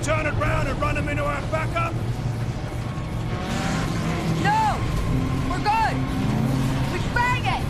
turn it round and run them into our backup? No! We're good! We bang it!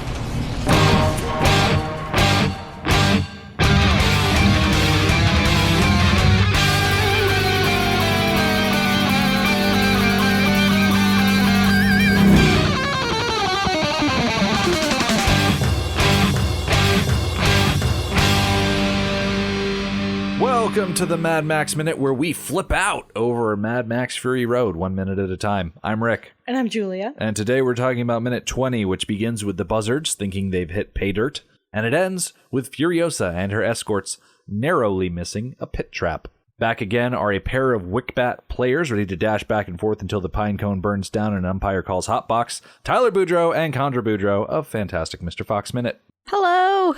Welcome to the Mad Max Minute, where we flip out over Mad Max Fury Road 1 minute at a time. I'm Rick. And I'm Julia. And today we're talking about minute 20, which begins with the Buzzards thinking they've hit pay dirt, and it ends with Furiosa and her escorts narrowly missing a pit trap. Back again are a pair of Wickbat players ready to dash back and forth until the pine cone burns down and an umpire calls hotbox. Tyler Boudreau and Chandra Boudreau of Fantastic Mr. Fox Minute. Hello.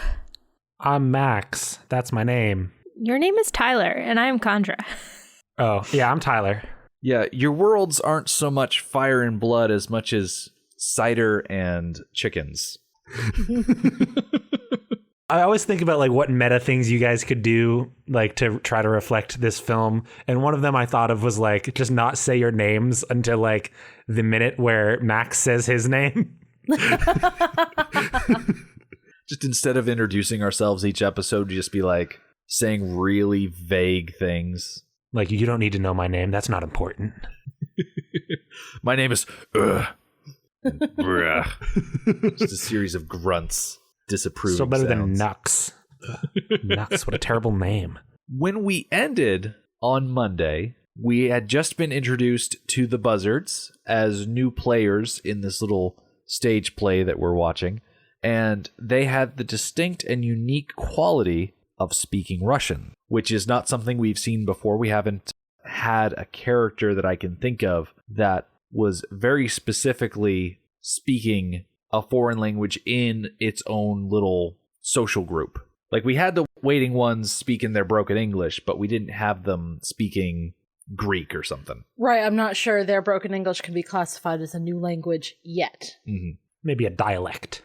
I'm Max. That's my name. Your name is Tyler, and I'm Chandra. Oh, yeah, I'm Tyler. Yeah, your worlds aren't so much fire and blood as much as cider and chickens. I always think about like what meta things you guys could do like to try to reflect this film. And one of them I thought of was like just not say your names until like the minute where Max says his name. Just instead of introducing ourselves each episode, just be like saying really vague things. Like, you don't need to know my name. That's not important. My name is and bruh. Just a series of grunts. Disapproving Still better sounds. than Nux. Nux, what a terrible name. When we ended on Monday, we had just been introduced to the Buzzards as new players in this little stage play that we're watching, and they had the distinct and unique quality of speaking Russian, which is not something we've seen before. We haven't had a character that I can think of that was very specifically speaking a foreign language in its own little social group. Like, we had the waiting ones speaking their broken English, but we didn't have them speaking Greek or something. Right, I'm not sure their broken English can be classified as a new language yet. Mm-hmm. Maybe a dialect.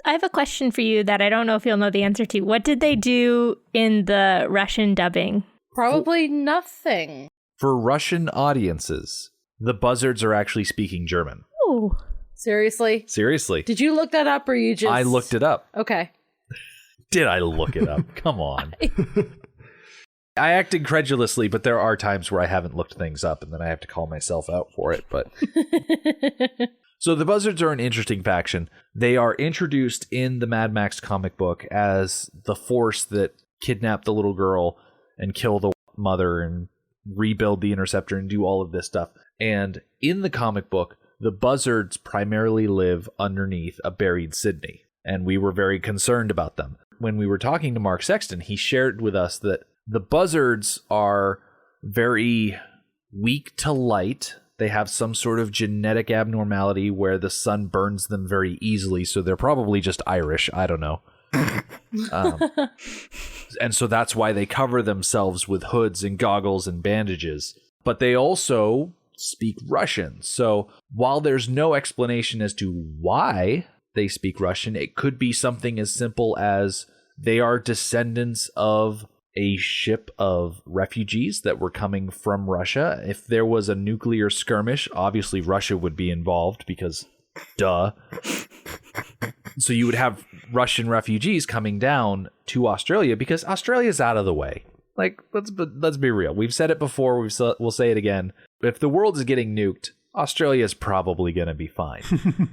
I have a question for you that I don't know if you'll know the answer to. What did they do in the Russian dubbing? Probably nothing. For Russian audiences, the Buzzards are actually speaking German. Oh. Seriously? Seriously. Did you look that up or you just... I looked it up. Okay. Did I look it up? Come on. I act incredulously, but there are times where I haven't looked things up and then I have to call myself out for it. But so the Buzzards are an interesting faction. They are introduced in the Mad Max comic book as the force that kidnapped the little girl and kill the mother and rebuild the interceptor and do all of this stuff. And in the comic book, the Buzzards primarily live underneath a buried Sydney, and we were very concerned about them. When we were talking to Mark Sexton, he shared with us that the Buzzards are very weak to light. They have some sort of genetic abnormality where the sun burns them very easily, so they're probably just Irish. I don't know. And so that's why they cover themselves with hoods and goggles and bandages. But they also speak Russian. So while there's no explanation as to why they speak Russian, it could be something as simple as they are descendants of a ship of refugees that were coming from Russia. If there was a nuclear skirmish, obviously Russia would be involved because duh. So you would have Russian refugees coming down to Australia because Australia's out of the way. Like, let's be real. We've said it before. We'll say it again. If the world is getting nuked, Australia's probably going to be fine.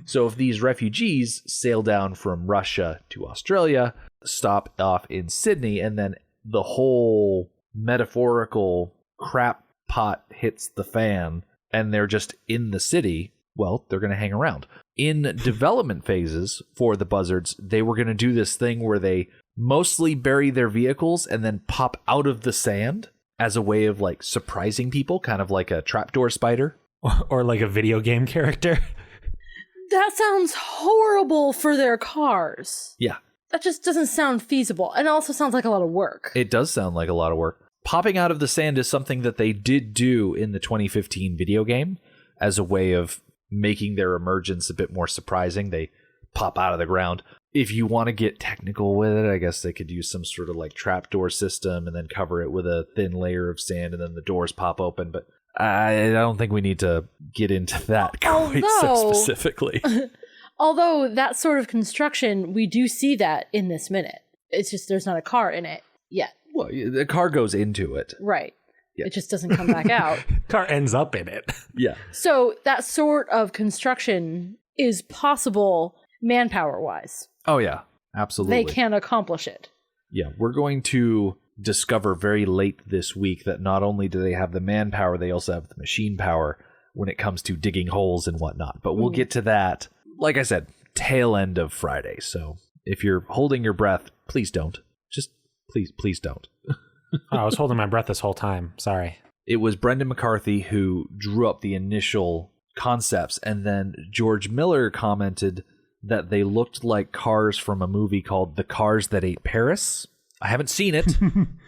So if these refugees sail down from Russia to Australia, stop off in Sydney, and then the whole metaphorical crap pot hits the fan and they're just in the city, well, they're going to hang around. In development phases for the Buzzards, they were going to do this thing where they mostly bury their vehicles and then pop out of the sand as a way of like surprising people, kind of like a trapdoor spider. Or like a video game character. That sounds horrible for their cars. Yeah. That just doesn't sound feasible. And it also sounds like a lot of work. It does sound like a lot of work. Popping out of the sand is something that they did do in the 2015 video game as a way of making their emergence a bit more surprising. They pop out of the ground. if you want to get technical with it, I guess they could use some sort of like trapdoor system and then cover it with a thin layer of sand and then the doors pop open. But I don't think we need to get into that quite so specifically. Although that sort of construction, we do see that in this minute. It's just there's not a car in it yet. Well, the car goes into it. Right. Yeah. It just doesn't come back out. Car ends up in it. Yeah. So that sort of construction is possible manpower-wise. Oh, yeah. Absolutely. They can accomplish it. Yeah. We're going to discover very late this week that not only do they have the manpower, they also have the machine power when it comes to digging holes and whatnot. But we'll get to that, like I said, tail end of Friday. So if you're holding your breath, please don't. Just please don't. I was holding my breath this whole time. Sorry. It was Brendan McCarthy who drew up the initial concepts, and then George Miller commented that they looked like cars from a movie called The Cars That Ate Paris. I haven't seen it,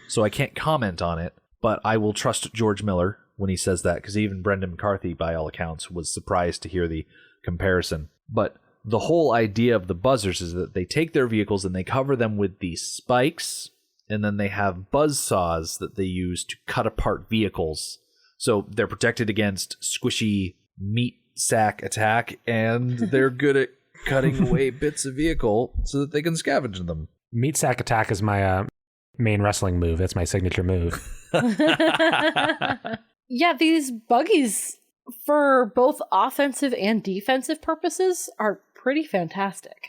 so I can't comment on it, but I will trust George Miller when he says that, because even Brendan McCarthy, by all accounts, was surprised to hear the comparison. But the whole idea of the Buzzards is that they take their vehicles and they cover them with these spikes, and then they have buzz saws that they use to cut apart vehicles. So they're protected against squishy meat sack attack, and they're good at cutting away bits of vehicle so that they can scavenge them. Meat sack attack is my main wrestling move. That's my signature move. Yeah, these buggies, for both offensive and defensive purposes, are pretty fantastic.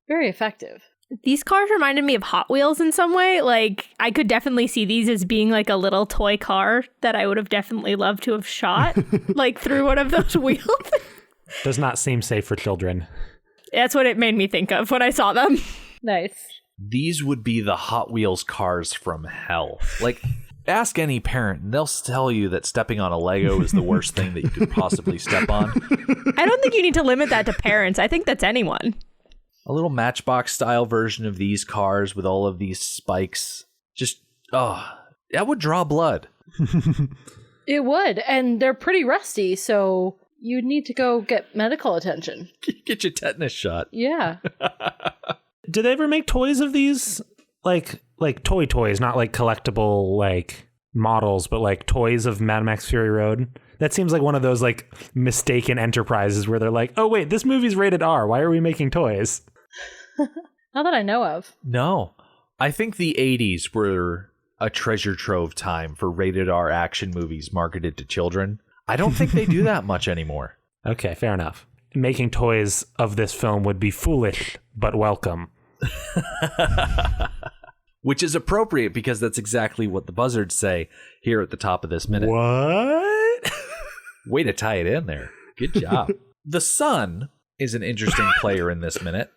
Very effective. These cars reminded me of Hot Wheels in some way. Like, I could definitely see these as being like a little toy car that I would have definitely loved to have shot, like through one of those wheels. Does not seem safe for children. That's what it made me think of when I saw them. Nice. These would be the Hot Wheels cars from hell. Like, ask any parent, and they'll tell you that stepping on a Lego is the worst thing that you could possibly step on. I don't think you need to limit that to parents. I think that's anyone. A little Matchbox style version of these cars with all of these spikes. Just, that would draw blood. It would, and they're pretty rusty, so you'd need to go get medical attention. Get your tetanus shot. Yeah. Did they ever make toys of these? Like toys, not like collectible like models, but like toys of Mad Max Fury Road? That seems like one of those like mistaken enterprises where they're like, oh wait, this movie's rated R. Why are we making toys? Not that I know of. No. I think the 80s were a treasure trove time for rated R action movies marketed to children. I don't think they do that much anymore. Okay, fair enough. Making toys of this film would be foolish, but welcome. Which is appropriate because that's exactly what the Buzzards say here at the top of this minute. What? Way to tie it in there. Good job. The sun is an interesting player in this minute.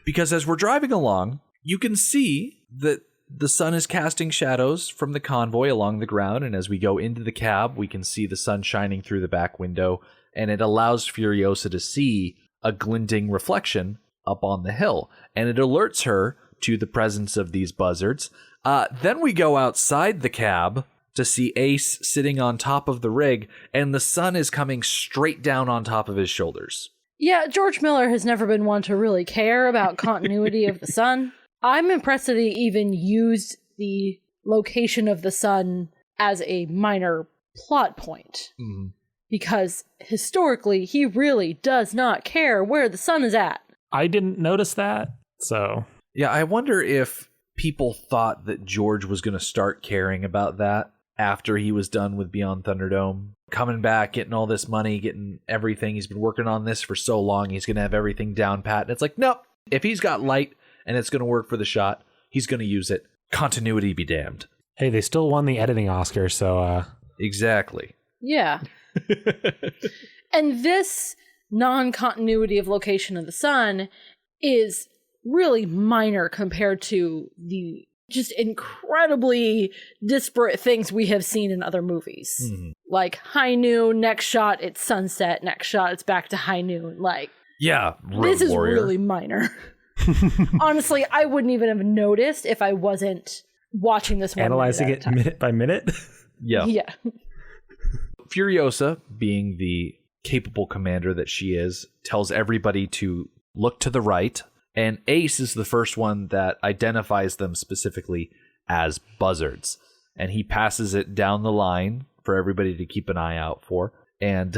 Because as we're driving along, you can see that the sun is casting shadows from the convoy along the ground, and as we go into the cab, we can see the sun shining through the back window, and it allows Furiosa to see a glinting reflection up on the hill, and it alerts her to the presence of these buzzards. Then we go outside the cab to see Ace sitting on top of the rig, and the sun is coming straight down on top of his shoulders. Yeah, George Miller has never been one to really care about continuity of the sun. I'm impressed that he even used the location of the sun as a minor plot point. Mm-hmm. Because historically, he really does not care where the sun is at. I didn't notice that, so... Yeah, I wonder if people thought that George was going to start caring about that after he was done with Beyond Thunderdome. Coming back, getting all this money, getting everything. He's been working on this for so long, he's going to have everything down pat. And it's like, nope, if he's got light and it's going to work for the shot, he's going to use it. Continuity be damned. Hey, they still won the editing Oscar, so... Exactly. Yeah. And this non-continuity of location of the sun is really minor compared to the just incredibly disparate things we have seen in other movies. Mm-hmm. Like high noon, next shot it's sunset, next shot it's back to high noon. Like, yeah, this is really minor. Honestly, I wouldn't even have noticed if I wasn't watching this one. Analyzing it minute by minute. Yeah. Yeah. Furiosa, being the capable commander that she is, tells everybody to look to the right, and Ace is the first one that identifies them specifically as buzzards. And he passes it down the line for everybody to keep an eye out for. And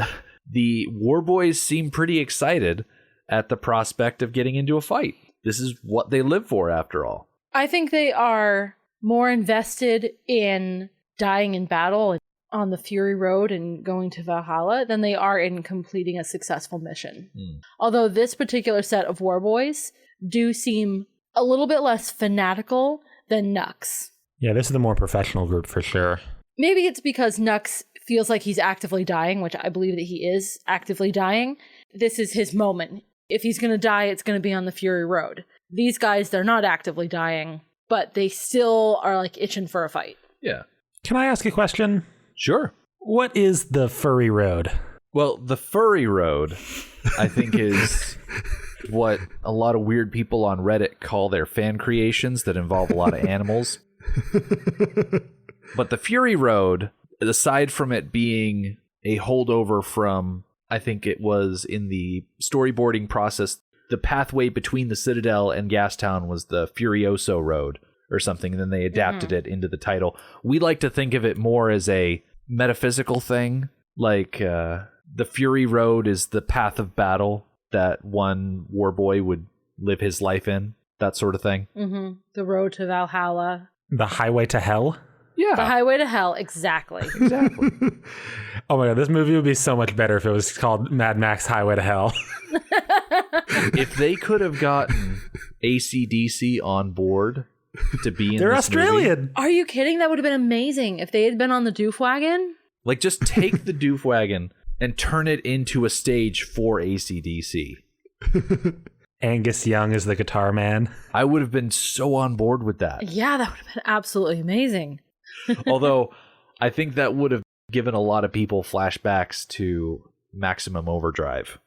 the war boys seem pretty excited at the prospect of getting into a fight. This is what they live for, after all. I think they are more invested in dying in battle on the Fury Road and going to Valhalla than they are in completing a successful mission. Although this particular set of war boys do seem a little bit less fanatical than Nux. Yeah, this is the more professional group for sure. Maybe it's because Nux feels like he's actively dying, which I believe that he is actively dying. This is his moment. If he's going to die, it's going to be on the Fury Road. These guys, they're not actively dying, but they still are like itching for a fight. Yeah. Can I ask a question? Sure. What is the Furry Road? Well, the Furry Road, I think, is what a lot of weird people on Reddit call their fan creations that involve a lot of animals. But the Fury Road, aside from it being a holdover from, I think it was in the storyboarding process, the pathway between the Citadel and Gastown was the Furiosa Road or something, and then they adapted it into the title. We like to think of it more as a metaphysical thing, like the Fury Road is the path of battle that one war boy would live his life in, that sort of thing. Mm-hmm. The road to Valhalla. The highway to hell? Yeah. The highway to hell, exactly. Exactly. Oh my god, this movie would be so much better if it was called Mad Max Highway to Hell. If they could have gotten AC/DC on board to be in They're this Australian. movie, Are you kidding? That would have been amazing if they had been on the doof wagon. like just take the doof wagon and turn it into a stage for AC/DC. Angus Young is the guitar man. I would have been so on board with that. Yeah, that would have been absolutely amazing. Although I think that would have given a lot of people flashbacks to Maximum Overdrive.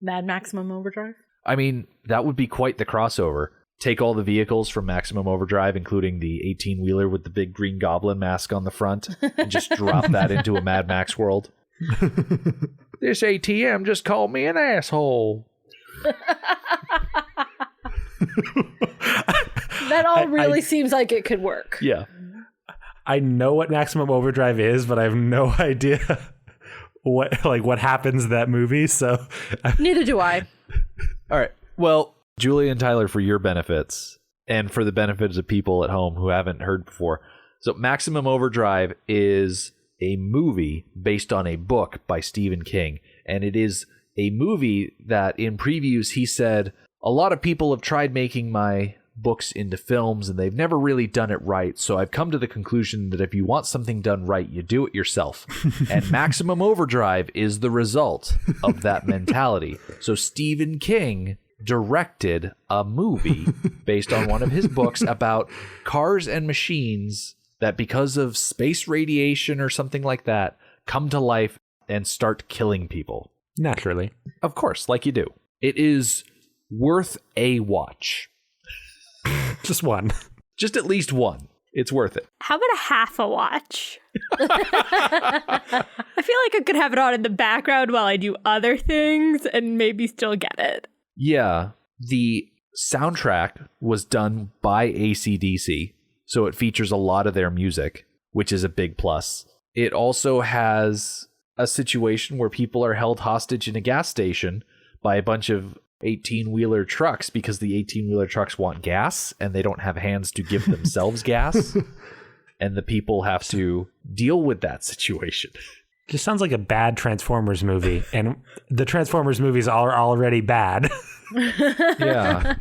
Mad Maximum Overdrive? I mean, that would be quite the crossover. Take all the vehicles from Maximum Overdrive, including the 18-wheeler with the big green goblin mask on the front, and just drop that into a Mad Max world. This ATM just called me an asshole. That all really seems like it could work. Yeah. I know what Maximum Overdrive is, but I have no idea what happens in that movie, so Neither do I. All right. Well, Julie and Tyler, for your benefits and for the benefits of people at home who haven't heard before. So Maximum Overdrive is a movie based on a book by Stephen King. And it is a movie that in previews he said, a lot of people have tried making my books into films and they've never really done it right. So I've come to the conclusion that if you want something done right, you do it yourself. And Maximum Overdrive is the result of that mentality. So Stephen King directed a movie based on one of his books about cars and machines that because of space radiation or something like that come to life and start killing people. naturally. Of course, like you do. It is worth a watch. Just one. Just at least one. It's worth it. How about a half a watch? I feel like I could have it on in the background while I do other things and maybe still get it. Yeah, the soundtrack was done by AC/DC, so it features a lot of their music, which is a big plus. It also has a situation where people are held hostage in a gas station by a bunch of 18-wheeler trucks because the 18-wheeler trucks want gas and they don't have hands to give themselves gas. And the people have to deal with that situation. Just sounds like a bad Transformers movie, and the Transformers movies are already bad. Yeah.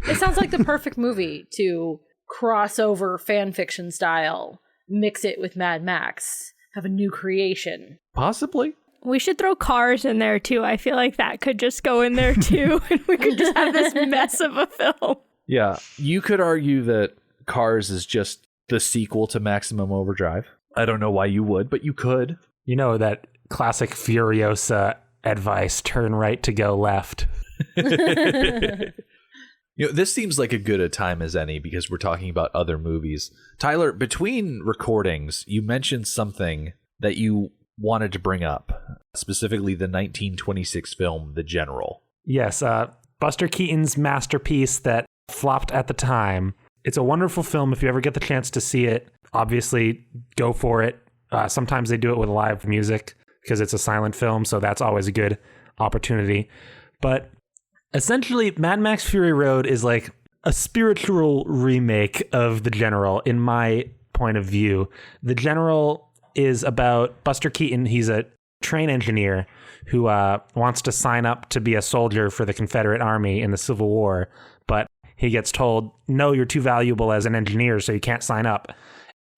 It sounds like the perfect movie to cross over fan fiction style, mix it with Mad Max, have a new creation. Possibly. We should throw cars in there too. I feel like that could just go in there too, and we could just have this mess of a film. Yeah. You could argue that Cars is just the sequel to Maximum Overdrive. I don't know why you would, but you could. You know that classic Furiosa advice, turn right to go left. You know, this seems like a good a time as any because we're talking about other movies. Tyler, between recordings, you mentioned something that you wanted to bring up, specifically the 1926 film, The General. Yes, Buster Keaton's masterpiece that flopped at the time. It's a wonderful film. If you ever get the chance to see it, obviously go for it. Sometimes they do it with live music because it's a silent film, so that's always a good opportunity. But essentially, Mad Max Fury Road is like a spiritual remake of The General, in my point of view. The General is about Buster Keaton. He's a train engineer who wants to sign up to be a soldier for the Confederate Army in the Civil War, but he gets told, no, you're too valuable as an engineer, so you can't sign up.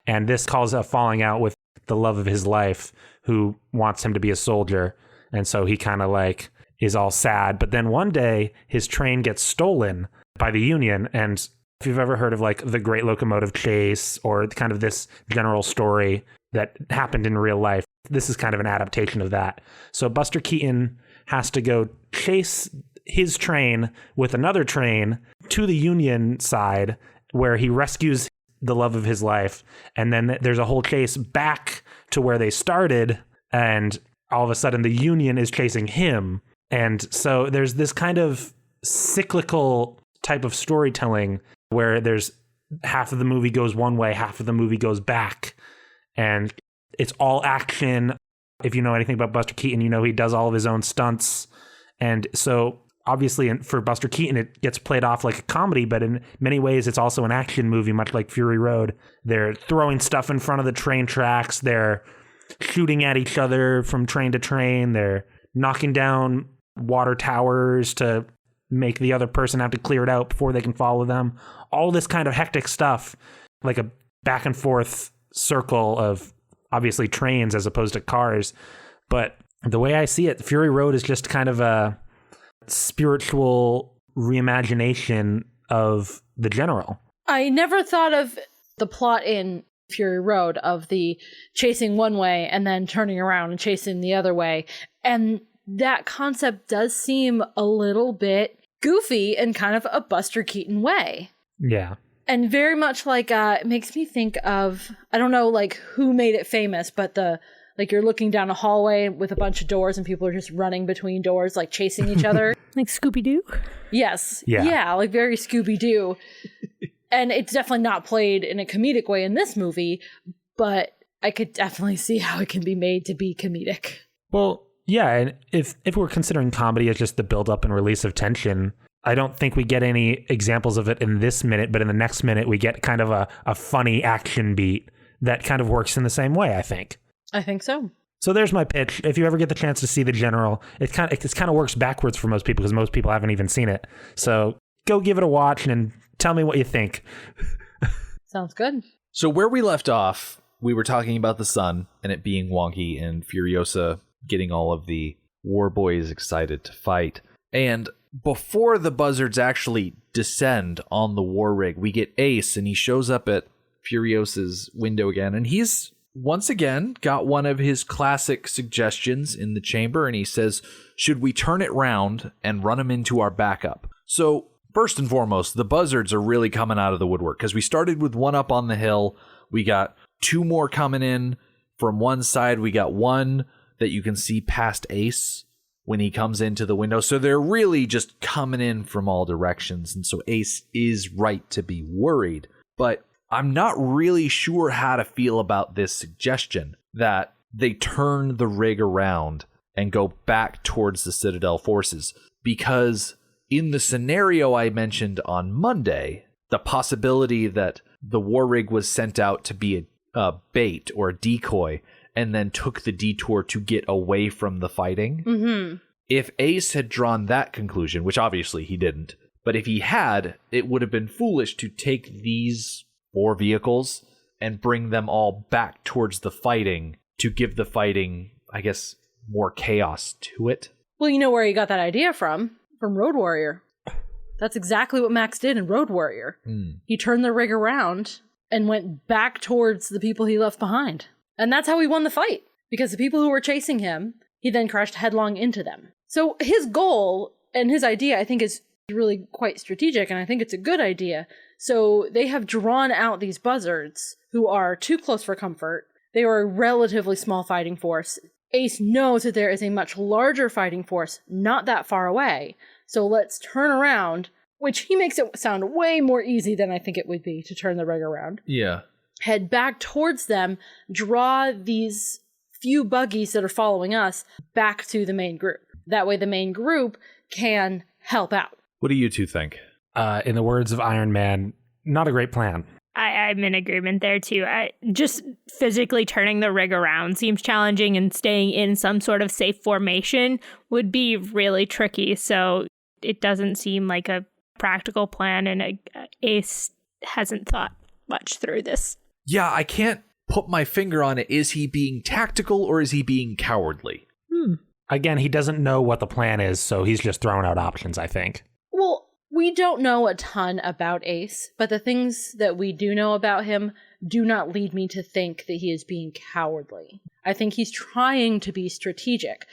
And this causes a falling out with the love of his life, who wants him to be a soldier. And so he kind of like is all sad. But then one day his train gets stolen by the Union. And if you've ever heard of like the Great Locomotive Chase or kind of this general story that happened in real life, this is kind of an adaptation of that. So Buster Keaton has to go chase his train with another train to the Union side where he rescues the love of his life. And then there's a whole chase back to where they started. And all of a sudden the Union is chasing him. And so there's this kind of cyclical type of storytelling where there's half of the movie goes one way, half of the movie goes back. And it's all action. If you know anything about Buster Keaton, you know he does all of his own stunts. And so obviously for Buster Keaton, it gets played off like a comedy, but in many ways it's also an action movie, much like Fury Road. They're throwing stuff in front of the train tracks. They're shooting at each other from train to train. They're knocking down water towers to make the other person have to clear it out before they can follow them. All this kind of hectic stuff, like a back and forth circle of obviously trains as opposed to cars. But the way I see it, Fury Road is just kind of a spiritual reimagination of The General. I never thought of the plot in Fury Road of the chasing one way and then turning around and chasing the other way. And that concept does seem a little bit goofy in kind of a Buster Keaton way. Yeah. And very much like, it makes me think of, I don't know, like who made it famous, but like you're looking down a hallway with a bunch of doors and people are just running between doors, like chasing each other. Like Scooby-Doo? Yes. Yeah. Yeah, like very Scooby-Doo. And it's definitely not played in a comedic way in this movie, but I could definitely see how it can be made to be comedic. Well, yeah, and if we're considering comedy as just the build-up and release of tension, I don't think we get any examples of it in this minute, but in the next minute we get kind of a funny action beat that kind of works in the same way, I think. I think so. So there's my pitch. If you ever get the chance to see The General, it kind of works backwards for most people because most people haven't even seen it. So go give it a watch and tell me what you think. Sounds good. So where we left off, we were talking about the sun and it being wonky and Furiosa getting all of the war boys excited to fight. And before the Buzzards actually descend on the war rig, we get Ace and he shows up at Furiosa's window again. And he's once again got one of his classic suggestions in the chamber. And he says, should we turn it round and run him into our backup? So first and foremost, the Buzzards are really coming out of the woodwork because we started with one up on the hill. We got two more coming in from one side. We got one that you can see past Ace when he comes into the window. So they're really just coming in from all directions. And so Ace is right to be worried. But I'm not really sure how to feel about this suggestion that they turn the rig around and go back towards the Citadel forces. Because in the scenario I mentioned on Monday, the possibility that the war rig was sent out to be a bait or a decoy and then took the detour to get away from the fighting. Mm-hmm. If Ace had drawn that conclusion, which obviously he didn't, but if he had, it would have been foolish to take these 4 vehicles and bring them all back towards the fighting to give the fighting, I guess, more chaos to it. Well, you know where he got that idea from? From Road Warrior. That's exactly what Max did in Road Warrior. He turned the rig around and went back towards the people he left behind. And that's how he won the fight. Because the people who were chasing him, he then crashed headlong into them. So his goal and his idea, I think, is really quite strategic, and I think it's a good idea. So they have drawn out these Buzzards, who are too close for comfort. They are a relatively small fighting force. Ace knows that there is a much larger fighting force not that far away. So let's turn around, which he makes it sound way more easy than I think it would be to turn the rig around. Yeah. Head back towards them, draw these few buggies that are following us back to the main group. That way the main group can help out. What do you two think? In the words of Iron Man, not a great plan. I'm in agreement there too. Just physically turning the rig around seems challenging, and staying in some sort of safe formation would be really tricky. So it doesn't seem like a practical plan, and Ace hasn't thought much through this. Yeah, I can't put my finger on it. Is he being tactical or is he being cowardly? Again, he doesn't know what the plan is, so he's just throwing out options, I think. Well, we don't know a ton about Ace, but the things that we do know about him do not lead me to think that he is being cowardly. I think he's trying to be strategic,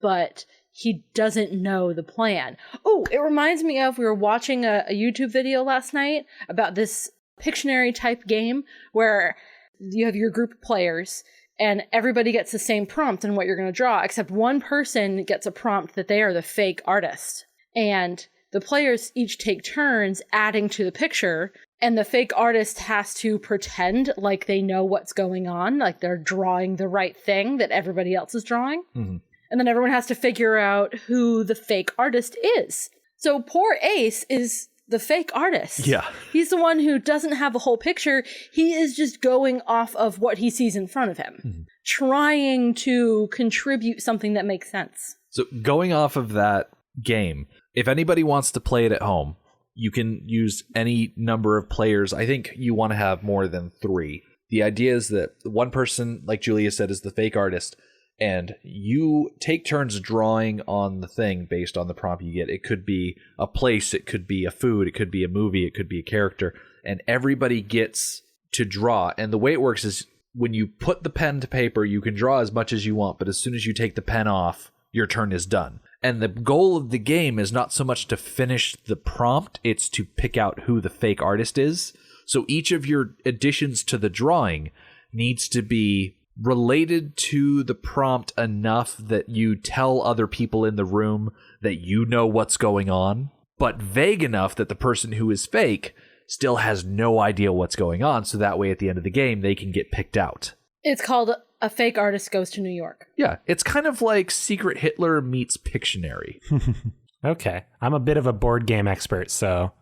but he doesn't know the plan. Oh, it reminds me of, we were watching a YouTube video last night about this Pictionary type game where you have your group of players and everybody gets the same prompt and what you're going to draw, except one person gets a prompt that they are the fake artist. And the players each take turns adding to the picture, and the fake artist has to pretend like they know what's going on, like they're drawing the right thing that everybody else is drawing. Mm-hmm. And then everyone has to figure out who the fake artist is. So poor Ace is the fake artist. Yeah. He's the one who doesn't have a whole picture. He is just going off of what he sees in front of him, trying to contribute something that makes sense. So going off of that game, if anybody wants to play it at home, you can use any number of players. I think you want to have more than 3. The idea is that one person, like Julia said, is the fake artist, and you take turns drawing on the thing based on the prompt you get. It could be a place, it could be a food, it could be a movie, it could be a character, and everybody gets to draw. And the way it works is when you put the pen to paper, you can draw as much as you want, but as soon as you take the pen off, your turn is done. And the goal of the game is not so much to finish the prompt, it's to pick out who the fake artist is. So each of your additions to the drawing needs to be related to the prompt enough that you tell other people in the room that you know what's going on, but vague enough that the person who is fake still has no idea what's going on, so that way at the end of the game they can get picked out. It's called A Fake Artist Goes to New York. Yeah, it's kind of like Secret Hitler meets Pictionary. Okay, I'm a bit of a board game expert, so...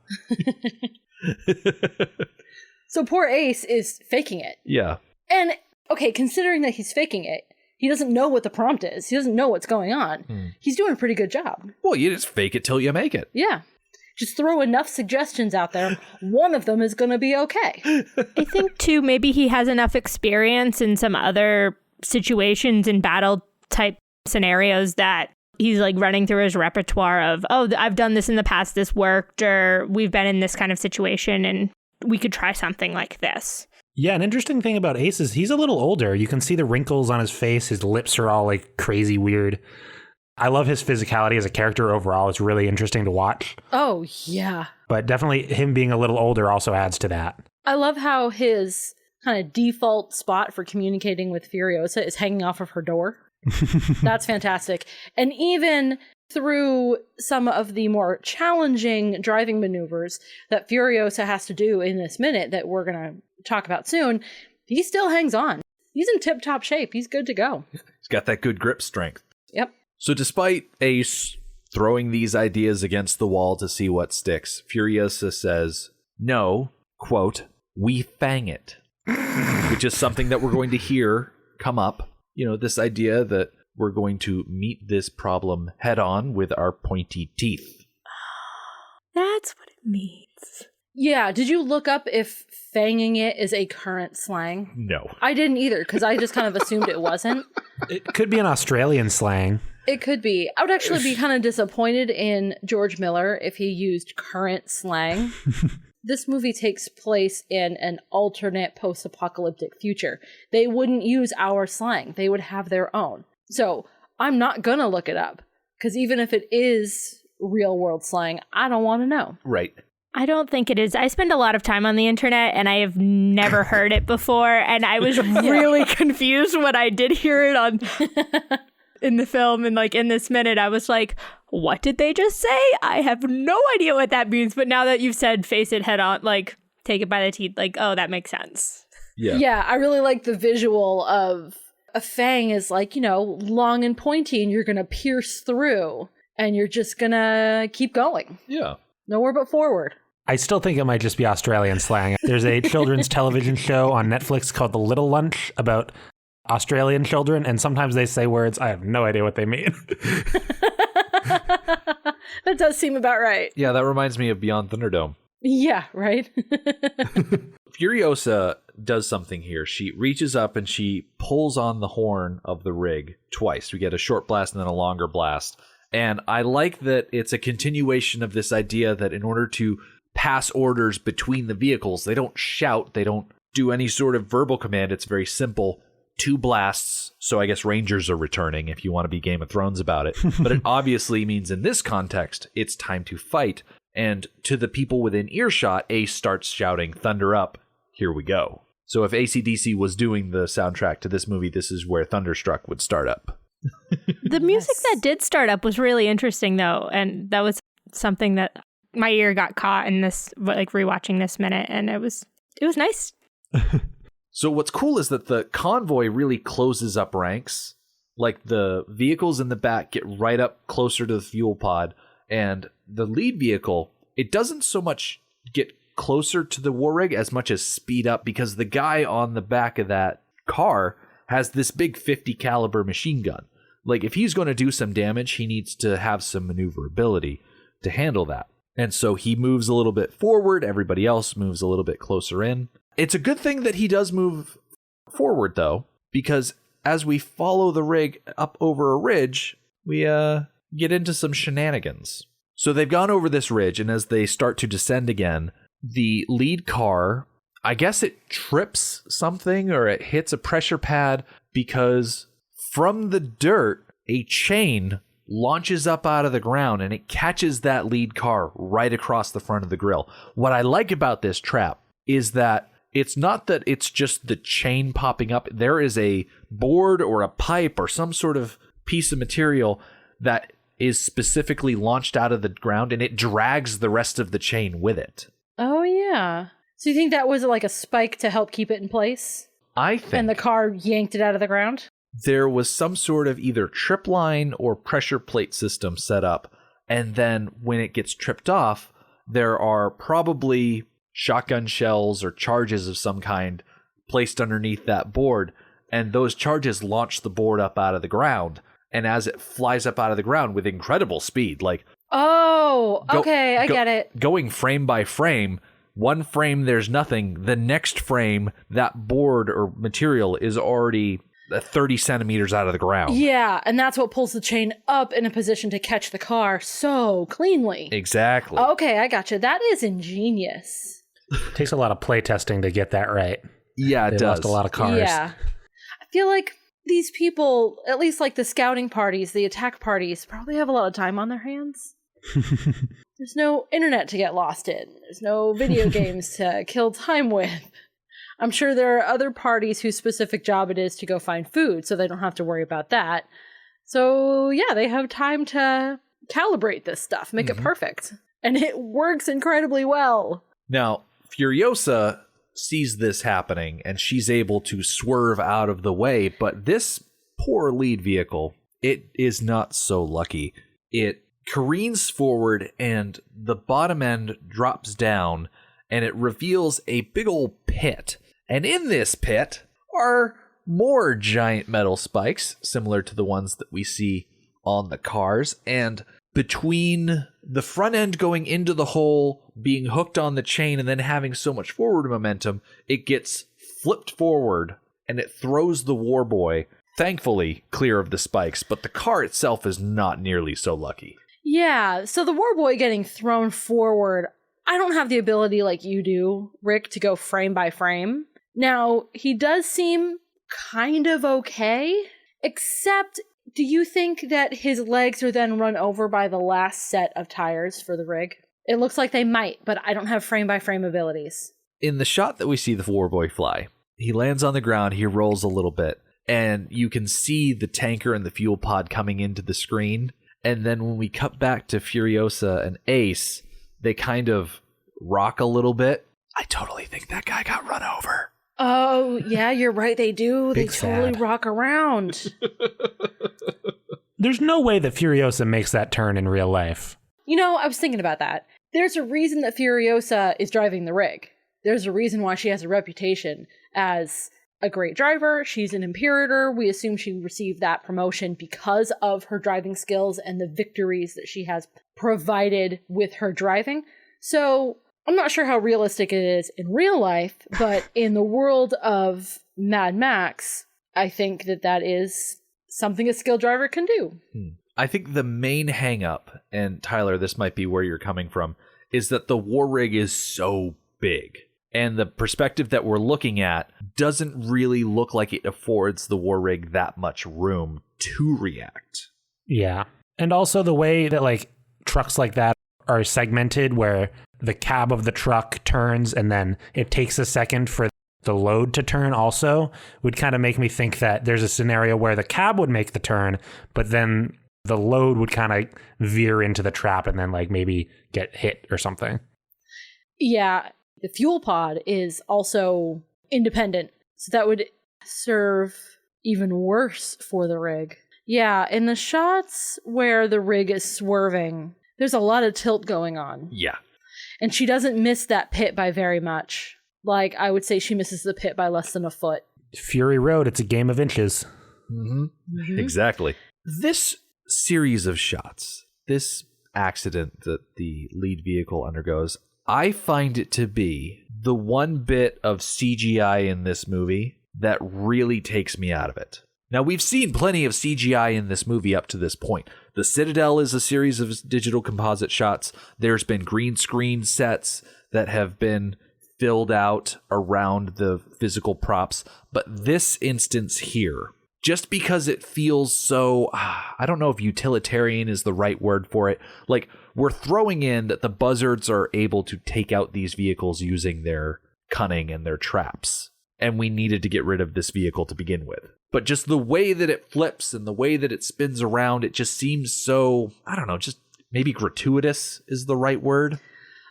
So poor Ace is faking it. Yeah. And, okay, considering that he's faking it, he doesn't know what the prompt is. He doesn't know what's going on. He's doing a pretty good job. Well, you just fake it till you make it. Yeah. Just throw enough suggestions out there. One of them is going to be okay. I think, too, maybe he has enough experience in some other situations and battle type scenarios that he's like running through his repertoire of, oh, I've done this in the past, this worked, or we've been in this kind of situation and we could try something like this. Yeah, an interesting thing about Ace is he's a little older. You can see the wrinkles on his face. His lips are all like crazy weird. I love his physicality as a character overall. It's really interesting to watch. Oh, yeah. But definitely him being a little older also adds to that. I love how his kind of default spot for communicating with Furiosa is hanging off of her door. That's fantastic. And even through some of the more challenging driving maneuvers that Furiosa has to do in this minute that we're going to talk about soon, he still hangs on. He's in tip-top shape. He's good to go. He's got that good grip strength. Yep. So despite Ace throwing these ideas against the wall to see what sticks, Furiosa says, no, quote, we fang it, which is something that we're going to hear come up. You know, this idea that we're going to meet this problem head on with our pointy teeth. That's what it means. Yeah, did you look up if fanging it is a current slang? No. I didn't either, because I just kind of assumed it wasn't. It could be an Australian slang. It could be. I would actually be kind of disappointed in George Miller if he used current slang. This movie takes place in an alternate post-apocalyptic future. They wouldn't use our slang. They would have their own. So I'm not going to look it up, because even if it is real-world slang, I don't want to know. Right. I don't think it is. I spend a lot of time on the internet and I have never heard it before. And I was really confused when I did hear it on in the film. And like in this minute, I was like, what did they just say? I have no idea what that means. But now that you've said face it head on, like take it by the teeth, like, oh, that makes sense. Yeah, I really like the visual of a fang is like, long and pointy, and you're going to pierce through, and you're just going to keep going. Yeah. Nowhere but forward. I still think it might just be Australian slang. There's a children's television show on Netflix called The Little Lunch about Australian children, and sometimes they say words I have no idea what they mean. That does seem about right. Yeah, that reminds me of Beyond Thunderdome. Yeah, right? Furiosa does something here. She reaches up and she pulls on the horn of the rig twice. We get a short blast and then a longer blast. And I like that it's a continuation of this idea that in order to pass orders between the vehicles, they don't shout, they don't do any sort of verbal command. It's very simple. 2 blasts. So I guess Rangers are returning if you want to be Game of Thrones about it. But it obviously means in this context, it's time to fight. And to the people within earshot, Ace starts shouting, "Thunder up, here we go." So if AC/DC was doing the soundtrack to this movie, this is where Thunderstruck would start up. The music that did start up was really interesting, though. And that was something that my ear got caught in this, like rewatching this minute. And it was nice. So what's cool is that the convoy really closes up ranks. Like the vehicles in the back get right up closer to the fuel pod. And the lead vehicle, it doesn't so much get closer to the war rig as much as speed up, because the guy on the back of that car has this big 50 caliber machine gun. Like if he's going to do some damage, he needs to have some maneuverability to handle that. And so he moves a little bit forward. Everybody else moves a little bit closer in. It's a good thing that he does move forward, though, because as we follow the rig up over a ridge, we get into some shenanigans. So they've gone over this ridge, and as they start to descend again, the lead car, I guess it trips something or it hits a pressure pad, because from the dirt, a chain launches up out of the ground and it catches that lead car right across the front of the grill. What I like about this trap is that it's not that it's just the chain popping up. There is a board or a pipe or some sort of piece of material that is specifically launched out of the ground, and it drags the rest of the chain with it. Oh, yeah. So you think that was like a spike to help keep it in place? I think. And the car yanked it out of the ground? There was some sort of either trip line or pressure plate system set up. And then when it gets tripped off, there are probably shotgun shells or charges of some kind placed underneath that board. And those charges launch the board up out of the ground. And as it flies up out of the ground with incredible speed, like... Oh, okay, I get it. Going frame by frame, one frame there's nothing. The next frame, that board or material is already 30 centimeters out of the ground. Yeah, and that's what pulls the chain up in a position to catch the car so cleanly. Exactly. Okay, I gotcha. That is ingenious. Takes a lot of play testing to get that right. Yeah, it They does. lost a lot of cars. Yeah. I feel like these people, at least like the scouting parties, the attack parties, probably have a lot of time on their hands. There's no internet to get lost in. There's no video games to kill time with. I'm sure there are other parties whose specific job it is to go find food, so they don't have to worry about that. So, yeah, they have time to calibrate this stuff, make it perfect. And it works incredibly well. Now, Furiosa sees this happening, and she's able to swerve out of the way, but this poor lead vehicle, it is not so lucky. It careens forward, and the bottom end drops down, and it reveals a big old pit. And in this pit are more giant metal spikes, similar to the ones that we see on the cars. And between the front end going into the hole, being hooked on the chain, and then having so much forward momentum, it gets flipped forward, and it throws the war boy, thankfully, clear of the spikes. But the car itself is not nearly so lucky. Yeah, so the war boy getting thrown forward, I don't have the ability like you do, Rick, to go frame by frame. Now, he does seem kind of okay, except do you think that his legs are then run over by the last set of tires for the rig? It looks like they might, but I don't have frame by frame abilities. In the shot that we see the war boy fly, he lands on the ground, he rolls a little bit, and you can see the tanker and the fuel pod coming into the screen. And then when we cut back to Furiosa and Ace, they kind of rock a little bit. I totally think that guy got run over. Oh, yeah, you're right. They do. Big they totally sad. rock around. There's no way that Furiosa makes that turn in real life. You know, I was thinking about that. There's a reason that Furiosa is driving the rig. There's a reason why she has a reputation as a great driver. She's an Imperator. We assume she received that promotion because of her driving skills and the victories that she has provided with her driving. So I'm not sure how realistic it is in real life, but in the world of Mad Max, I think that that is something a skilled driver can do. I think the main hang up, and Tyler, this might be where you're coming from, is that the war rig is so big. And the perspective that we're looking at doesn't really look like it affords the war rig that much room to react. Yeah. And also the way that like trucks like that are segmented where the cab of the truck turns and then it takes a second for the load to turn also would kind of make me think that there's a scenario where the cab would make the turn, but then the load would kind of veer into the trap and then like maybe get hit or something. Yeah, the fuel pod is also independent, so that would serve even worse for the rig. Yeah, in the shots where the rig is swerving, there's a lot of tilt going on. Yeah. And she doesn't miss that pit by very much. Like, I would say she misses the pit by less than a foot. Fury Road, it's a game of inches. Exactly. This series of shots, this accident that the lead vehicle undergoes, I find it to be the one bit of CGI in this movie that really takes me out of it. Now, we've seen plenty of CGI in this movie up to this point. The Citadel is a series of digital composite shots. There's been green screen sets that have been filled out around the physical props. But this instance here, just because it feels so, I don't know if utilitarian is the right word for it. Like, we're throwing in that the Buzzards are able to take out these vehicles using their cunning and their traps. And we needed to get rid of this vehicle to begin with. But just the way that it flips and the way that it spins around, it just seems so, I don't know, just maybe gratuitous is the right word.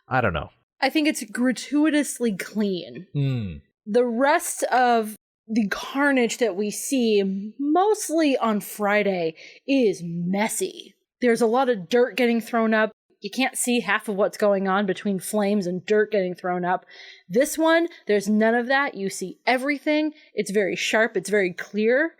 I don't know. I think it's gratuitously clean. The rest of the carnage that we see, mostly on Friday, is messy. There's a lot of dirt getting thrown up. You can't see half of what's going on between flames and dirt getting thrown up. This one, there's none of that. You see everything. It's very sharp. It's very clear.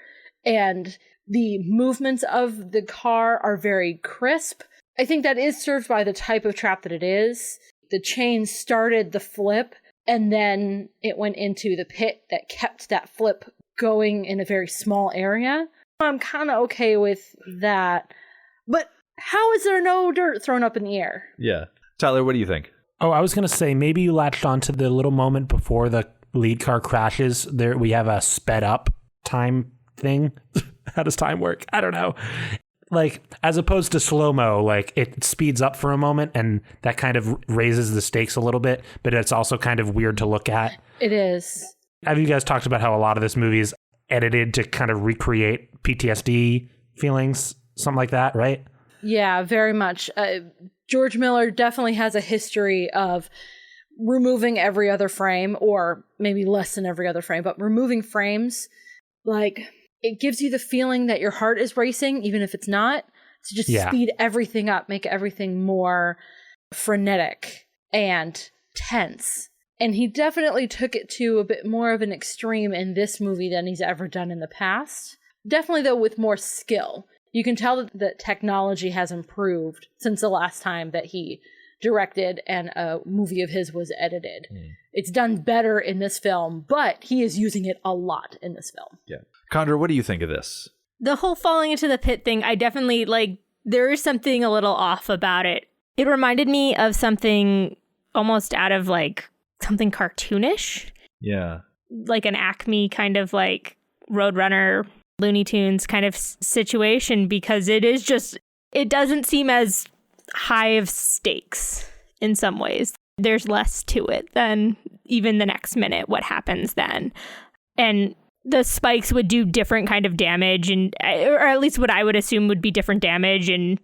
And the movements of the car are very crisp. I think that is served by the type of trap that it is. The chain started the flip, and then it went into the pit that kept that flip going in a very small area. I'm kind of okay with that. But how is there no dirt thrown up in the air? Yeah. Tyler, what do you think? Oh, I was going to say, maybe you latched onto the little moment before the lead car crashes. There, we have a sped up time thing. How does time work? I don't know. Like, as opposed to slow-mo, like, it speeds up for a moment, and that kind of raises the stakes a little bit, but it's also kind of weird to look at. It is. Have you guys talked about how a lot of this movie is edited to kind of recreate PTSD feelings? Something like that, right? Yeah, very much. George Miller definitely has a history of removing every other frame, or maybe less than every other frame, but removing frames. Like, it gives you the feeling that your heart is racing, even if it's not, to just speed everything up, make everything more frenetic and tense. And he definitely took it to a bit more of an extreme in this movie than he's ever done in the past. Definitely, though, with more skill. You can tell that technology has improved since the last time that he directed and a movie of his was edited. It's done better in this film, but he is using it a lot in this film. Yeah. Chandra, what do you think of this? The whole falling into the pit thing, I definitely, like, there is something a little off about it. It reminded me of something almost out of, like, something cartoonish. Yeah. Like an Acme kind of, like, Roadrunner, Looney Tunes kind of situation, because it is just, it doesn't seem as high of stakes in some ways. There's less to it than even the next minute, what happens then. And the spikes would do different kind of damage, and or at least what I would assume would be different damage. And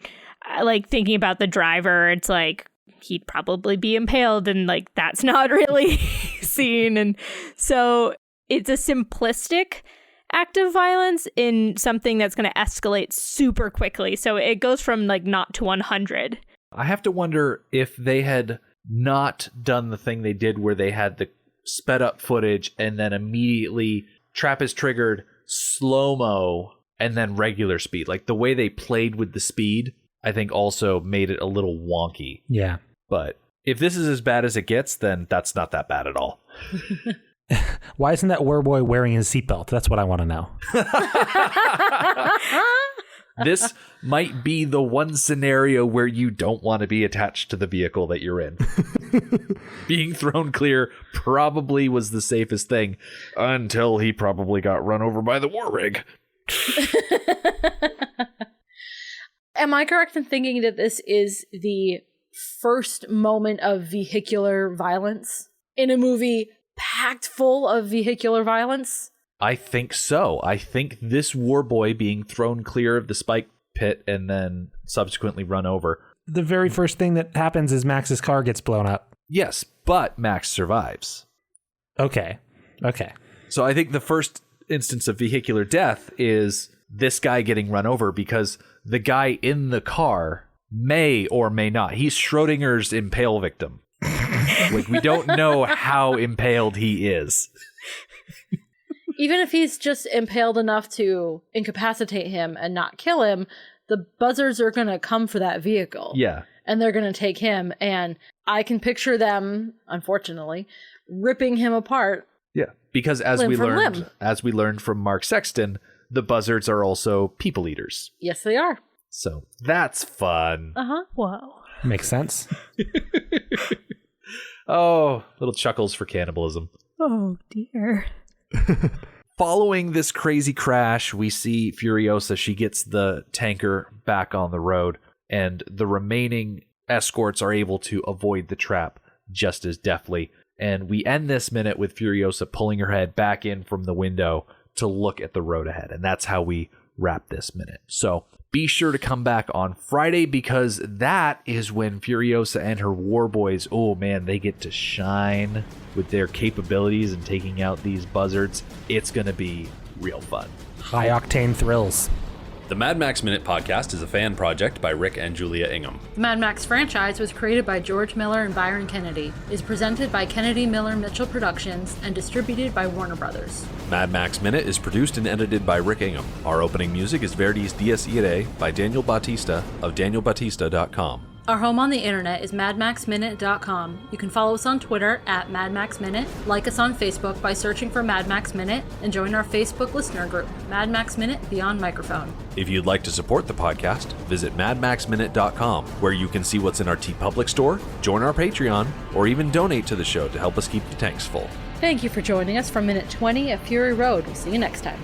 like thinking about the driver, it's like he'd probably be impaled, and like that's not really seen. And so it's a simplistic act of violence in something that's going to escalate super quickly. So it goes from like 0 to 100. I have to wonder if they had not done the thing they did where they had the sped up footage and then immediately trap is triggered, slow-mo, and then regular speed. Like the way they played with the speed, I think also made it a little wonky. Yeah. But if this is as bad as it gets, then that's not that bad at all. Why isn't that warboy wearing his seatbelt? That's what I want to know. This might be the one scenario where you don't want to be attached to the vehicle that you're in. Being thrown clear probably was the safest thing until he probably got run over by the war rig. Am I correct in thinking that this is the first moment of vehicular violence in a movie packed full of vehicular violence? I think so. I think this war boy being thrown clear of the spike pit and then subsequently run over. The very first thing that happens is Max's car gets blown up. Yes, but Max survives. Okay. So I think the first instance of vehicular death is this guy getting run over because the guy in the car may or may not. He's Schrodinger's impale victim. Like, we don't know how impaled he is. Even if he's just impaled enough to incapacitate him and not kill him, the buzzards are going to come for that vehicle. Yeah. And they're going to take him. And I can picture them, unfortunately, ripping him apart. Yeah. Because as we learned from Mark Sexton, the buzzards are also people eaters. Yes, they are. So that's fun. Uh-huh. Whoa. Makes sense. Oh, little chuckles for cannibalism. Oh, dear. Following this crazy crash, we see Furiosa. She gets the tanker back on the road, and the remaining escorts are able to avoid the trap just as deftly. And we end this minute with Furiosa pulling her head back in from the window to look at the road ahead. And that's how we wrap this minute. So be sure to come back on Friday, because that is when Furiosa and her war boys, oh man, they get to shine with their capabilities and taking out these buzzards. It's going to be real fun. High octane thrills. The Mad Max Minute podcast is a fan project by Rick and Julia Ingham. The Mad Max franchise was created by George Miller and Byron Kennedy, is presented by Kennedy Miller Mitchell Productions, and distributed by Warner Brothers. Mad Max Minute is produced and edited by Rick Ingham. Our opening music is Verdi's Dies Irae by Daniel Bautista of danielbautista.com. Our home on the internet is madmaxminute.com. You can follow us on Twitter at madmaxminute, like us on Facebook by searching for Mad Max Minute, and join our Facebook listener group, Mad Max Minute Beyond Microphone. If you'd like to support the podcast, visit madmaxminute.com, where you can see what's in our TeePublic store, join our Patreon, or even donate to the show to help us keep the tanks full. Thank you for joining us for Minute 20 of Fury Road. We'll see you next time.